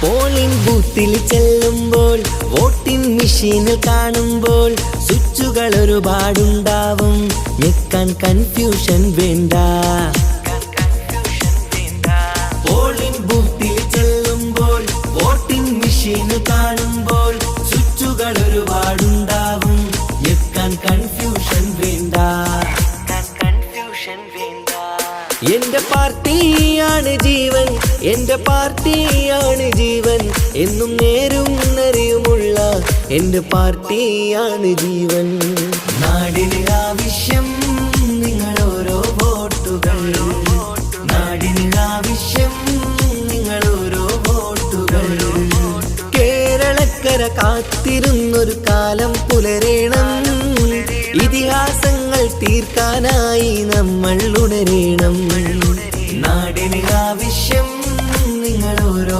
Polling ബൂത്തിൽ ചെല്ലുമ്പോൾ voting മെഷീനിൽ കാണുമ്പോൾ സ്വിച്ചുകൾ ഒരുപാടുണ്ടാവും, ഞെക്കാൻ കൺഫ്യൂഷൻ വേണ്ട. പോളിംഗ് ബൂത്തിൽ ചെല്ലുമ്പോൾ വോട്ടിംഗ് മെഷീനിൽ കാണുമ്പോൾ സ്വിച്ചുകൾ ഒരുപാടുണ്ടാവും, ഞെക്കാൻ കൺഫ്യൂഷൻ വേണ്ട. എന്റെ പാർട്ടിയാണ് ജീവൻ, എന്റെ പാർട്ടിയാണ് ജീവൻ, എന്നും നേരും നെറിയുമുള്ള എന്റെ പാർട്ടിയാണ് ജീവൻ. നാടിന് ആവശ്യം നിങ്ങളോരോ വോട്ടുകൾ, നാടിന് ആവശ്യം നിങ്ങളോരോ വോട്ടുകൾ. കേരളക്കര കാത്തിരുന്നൊരു കാലം പുലരേണം, ഇതിഹാസങ്ങൾ തീർക്കാനായി നമ്മൾ ഉണരേണം. നാടിന് ആവശ്യം നിങ്ങളോരോ